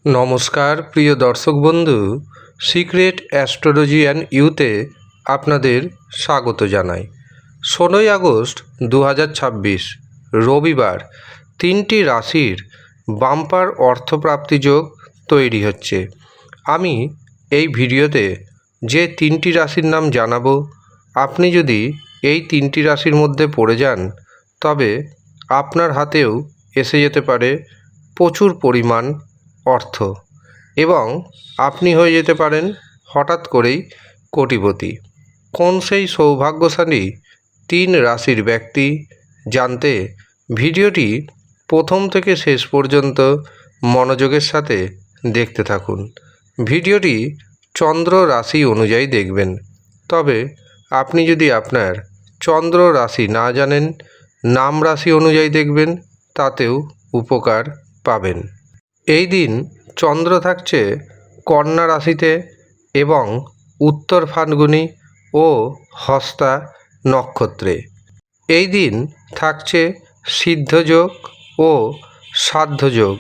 নমস্কার প্রিয় দর্শক বন্ধু, সিক্রেট অ্যাস্ট্রোলজি অ্যান্ড ইউতে আপনাদের স্বাগত জানাই। 16ই আগস্ট 2026 রবিবার তিনটি রাশির বাম্পার অর্থপ্রাপ্তি যোগ তৈরি হচ্ছে। আমি এই ভিডিওতে যে তিনটি রাশির নাম জানাবো, আপনি যদি এই তিনটি রাশির মধ্যে পড়ে যান তবে আপনার হাতেও এসে যেতে পারে প্রচুর পরিমাণ অর্থ এবং আপনি হয়ে যেতে পারেন হঠাৎ করেই কোটিপতি। কোন সেই সৌভাগ্যশালী তিন রাশির ব্যক্তি জানতে ভিডিওটি প্রথম থেকে শেষ পর্যন্ত মনোযোগের সাথে দেখতে থাকুন। ভিডিওটি চন্দ্র রাশি অনুযায়ী দেখবেন, তবে আপনি যদি আপনার চন্দ্র রাশি না জানেন, নাম রাশি অনুযায়ী দেখবেন, তাতেও উপকার পাবেন। এই দিন চন্দ্র থাকছে কন্যা রাশিতে এবং উত্তর ফাল্গুনী ও হস্তা নক্ষত্রে। এই দিন থাকছে সিদ্ধযোগ ও সাধ্যযোগ।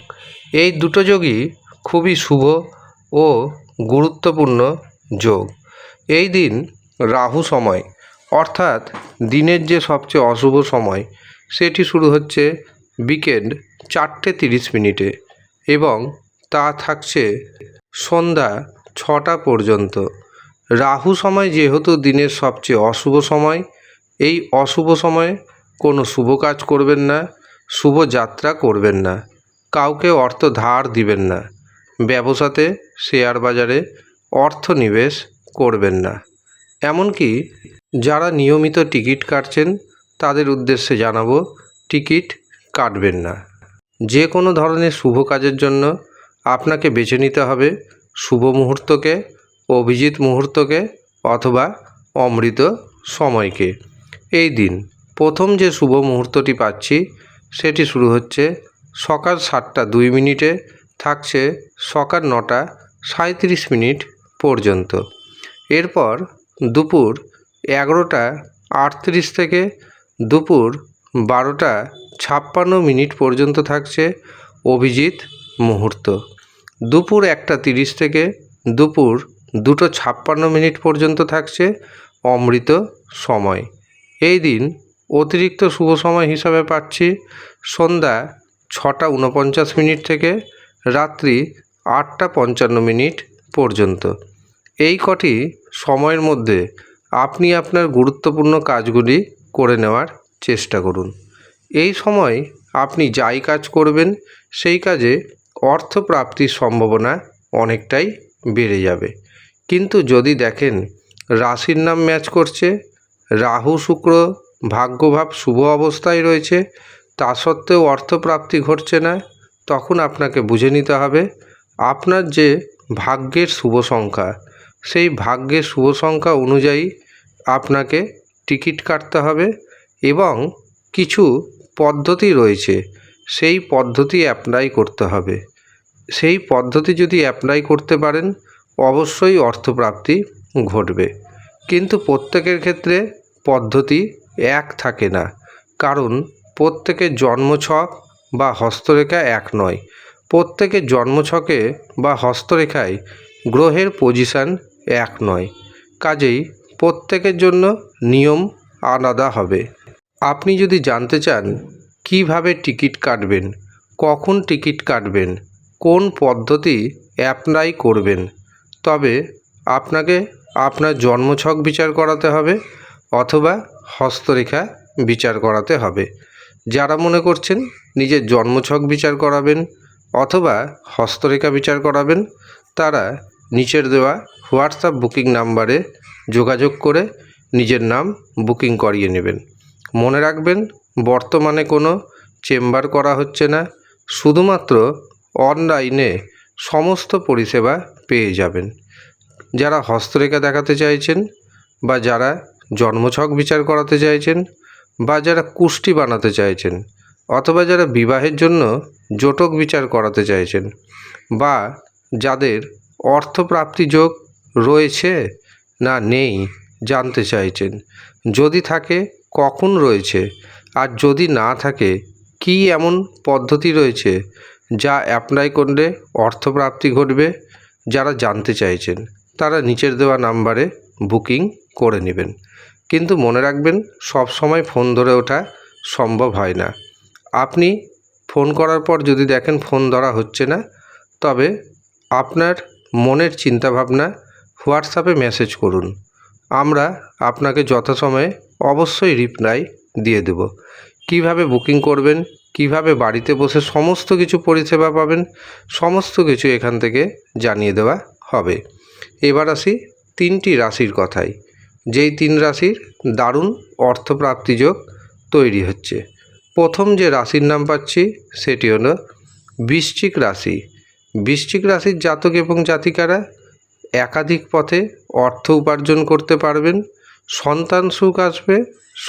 এই দুটো যোগই খুবই শুভ ও গুরুত্বপূর্ণ যোগ। এই দিন রাহু সময় অর্থাৎ দিনের যে সবচেয়ে অশুভ সময়, সেটি শুরু হচ্ছে বিকেল 4:30 এবং তা থাকছে সন্ধ্যা 6টা পর্যন্ত। রাহু সময় যেহেতু দিনের সবচেয়ে অশুভ সময়, এই অশুভ সময়ে কোনো শুভ কাজ করবেন না, শুভ যাত্রা করবেন না, কাউকে অর্থ ধার দিবেন না, ব্যবসাতে শেয়ার বাজারে অর্থ নিবেশ করবেন না। এমনকি যারা নিয়মিত টিকিট কাটছেন তাদের উদ্দেশ্যে জানাবো, টিকিট কাটবেন না। যে কোনো ধরনের শুভ কাজের জন্য আপনাকে বেছে নিতে হবে শুভ মুহূর্তকে, অভিজিৎ মুহূর্তকে অথবা অমৃত সময়কে। এই দিন প্রথম যে শুভ মুহূর্তটি পাচ্ছি সেটি শুরু হচ্ছে সকাল 7:02, থাকছে সকাল 9:37 পর্যন্ত। এরপর দুপুর 11:38 থেকে দুপুর 12:56 পর্যন্ত থাকছে অভিজিৎ মুহূর্ত। দুপুর 1:30 থেকে দুপুর 2:56 পর্যন্ত থাকছে অমৃত সময়। এই দিন অতিরিক্ত শুভ সময় হিসাবে পাচ্ছি সন্ধ্যা 6:49 থেকে রাত্রি 8:55 পর্যন্ত। এই কটি সময়ের মধ্যে আপনি আপনার গুরুত্বপূর্ণ কাজগুলি করে নেওয়ার চেষ্টা করুন। এই সময় আপনি যাই কাজ করবেন সেই কাজে অর্থপ্রাপ্তির সম্ভাবনা অনেকটাই বেড়ে যাবে। কিন্তু যদি দেখেন রাশির নাম ম্যাচ করছে, রাহু শুক্র ভাগ্যভাব শুভ অবস্থায় রয়েছে, তা সত্ত্বেও অর্থপ্রাপ্তি ঘটছে না, তখন আপনাকে বুঝে নিতে হবে আপনার যে ভাগ্যের শুভ সংখ্যা, সেই ভাগ্যের শুভ সংখ্যা অনুযায়ী আপনাকে টিকিট কাটতে হবে এবং কিছু পদ্ধতি রয়েছে, সেই পদ্ধতি অ্যাপ্লাই করতে হবে। সেই পদ্ধতি যদি অ্যাপ্লাই করতে পারেন অবশ্যই অর্থপ্রাপ্তি ঘটবে। কিন্তু প্রত্যেকের ক্ষেত্রে পদ্ধতি এক থাকে না, কারণ প্রত্যেকের জন্মছক বা হস্তরেখা এক নয়। প্রত্যেকের জন্মছকে বা হস্তরেখায় গ্রহের পজিশান এক নয়, কাজেই প্রত্যেকের জন্য নিয়ম আলাদা হবে। আপনি যদি জানতে চান কিভাবে টিকিট কাটবেন, কখন টিকিট কাটবেন, কোন পদ্ধতি অ্যাপ্লাই করবেন, তবে আপনাকে আপনার জন্মছক বিচার করাতে হবে অথবা হস্তরেখা বিচার করাতে হবে। যারা মনে করছেন নিজের জন্মছক বিচার করাবেন অথবা হস্তরেখা বিচার করাবেন, তারা নিচের দেওয়া হোয়াটসঅ্যাপ বুকিং নাম্বারে যোগাযোগ করে নিজের নাম বুকিং করিয়ে নেবেন। মনে রাখবেন, বর্তমানে কোনো চেম্বার করা হচ্ছে না, শুধুমাত্র অনলাইনে সমস্ত পরিষেবা পেয়ে যাবেন। যারা হস্তরেখা দেখাতে চাইছেন বা যারা জন্মছক বিচার করাতে চাইছেন বা যারা কুষ্টি বানাতে চাইছেন অথবা যারা বিবাহের জন্য জটক বিচার করাতে চাইছেন বা যাদের অর্থপ্রাপ্তি যোগ রয়েছে না নেই জানতে চাইছেন, যদি থাকে কখন রয়েছে, আর যদি না থাকে কী এমন পদ্ধতি রয়েছে যা অ্যাপ্লাই করলে অর্থপ্রাপ্তি ঘটবে। যারা জানতে চাইছেন তারা নিচের দেওয়া নাম্বারে বুকিং করে নেবেন। কিন্তু মনে রাখবেন, সব সময় ফোন ধরে ওঠা সম্ভব হয় না। আপনি ফোন করার পর যদি দেখেন ফোন ধরা হচ্ছে না, তবে আপনার মনের চিন্তাভাবনা হোয়াটসঅ্যাপে মেসেজ করুন। আমরা আপনাকে যথাসময়ে অবশ্যই রিপ্লাই দিয়ে দেব। কিভাবে বুকিং করবেন, কিভাবে বাড়িতে বসে সমস্ত কিছু পরিষেবা পাবেন, সমস্ত কিছু এখান থেকে জানিয়ে দেওয়া হবে। এবার আসি 3টি রাশির কথায়, যেই 3 রাশির দারুণ অর্থপ্রাপ্তি যোগ তৈরি হচ্ছে। প্রথম যে রাশির নাম পাচ্ছি সেটি হলো বৃশ্চিক রাশি। বৃশ্চিক রাশির জাতক এবং জাতিকারা একাধিক পথে অর্থ উপার্জন করতে পারবেন। সন্তান সুখ আসবে,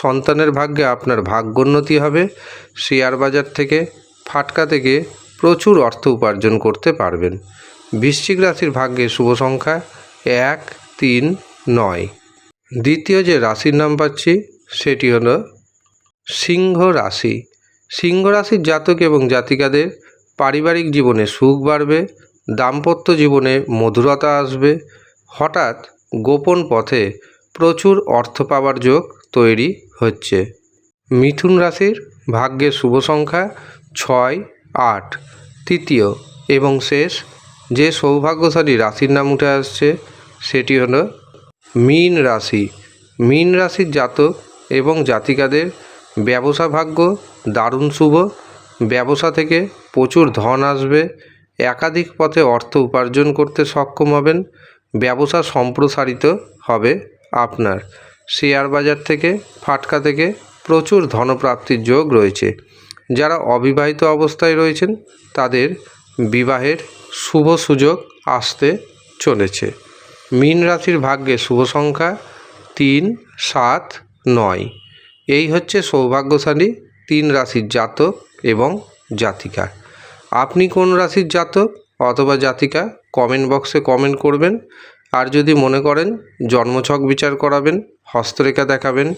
সন্তানের ভাগ্যে আপনার ভাগ্যোন্নতি হবে। শেয়ার বাজার থেকে, ফাটকা থেকে প্রচুর অর্থ উপার্জন করতে পারবেন। বৃশ্চিক রাশির ভাগ্যে শুভ সংখ্যা 1, 3, 9। দ্বিতীয় যে রাশির নাম পাচ্ছি সেটি হলো সিংহ রাশি। সিংহ রাশির জাতক এবং জাতিকাদের পারিবারিক জীবনে সুখ বাড়বে, দাম্পত্য জীবনে মধুরতা আসবে। হঠাৎ গোপন পথে প্রচুর অর্থ পাওয়ার যোগ তৈরি হচ্ছে। মিথুন রাশির ভাগ্যের শুভ সংখ্যা 6, 8। তৃতীয় এবং শেষ যে সৌভাগ্যশালী রাশির নাম উঠে আসছে সেটি হলো মীন রাশি। মীন রাশির জাতক এবং জাতিকাদের ব্যবসা ভাগ্য দারুণ শুভ। ব্যবসা থেকে প্রচুর ধন আসবে, একাধিক পথে অর্থ উপার্জন করতে সক্ষম হবেন। ব্যবসা সম্প্রসারিত হবে আপনার। শেয়ার বাজার থেকে, ফাটকা থেকে প্রচুর ধনপ্রাপ্তির যোগ রয়েছে। যারা অবিবাহিত অবস্থায় রয়েছেন তাদের বিবাহের শুভ সুযোগ আসতে চলেছে। মীন রাশির ভাগ্যে শুভ সংখ্যা 3, 7, 9। এই হচ্ছে সৌভাগ্যশালী 3 রাশির জাতক এবং জাতিকা। আপনি কোন রাশির জাতক অথবা জাতিকা কমেন্ট বক্সে কমেন্ট করবেন। আর যদি মনে করেন জন্মছক বিচার করাবেন, হস্তরেখা দেখাবেন,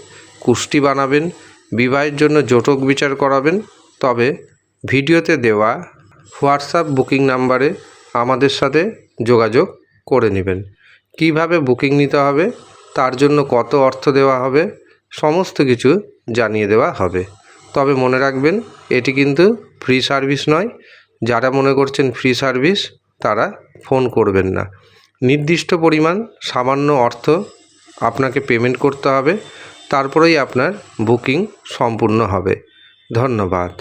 কুষ্টি বানাবেন, বিবাহের জন্য জটক বিচার করাবেন, তবে ভিডিওতে দেওয়া হোয়াটসঅ্যাপ বুকিং নাম্বারে আমাদের সাথে যোগাযোগ করে নেবেন। কিভাবে বুকিং নিতে হবে, তার জন্য কত অর্থ দেওয়া হবে, সমস্ত কিছু জানিয়ে দেওয়া হবে। তবে মনে রাখবেন, এটি কিন্তু ফ্রি সার্ভিস নয়। যারা মনে করছেন ফ্রি সার্ভিস তারা ফোন করবেন না। নির্দিষ্ট পরিমাণ সামান্য অর্থ আপনাকে পেমেন্ট করতে হবে, তারপরেই আপনার বুকিং সম্পূর্ণ হবে। ধন্যবাদ।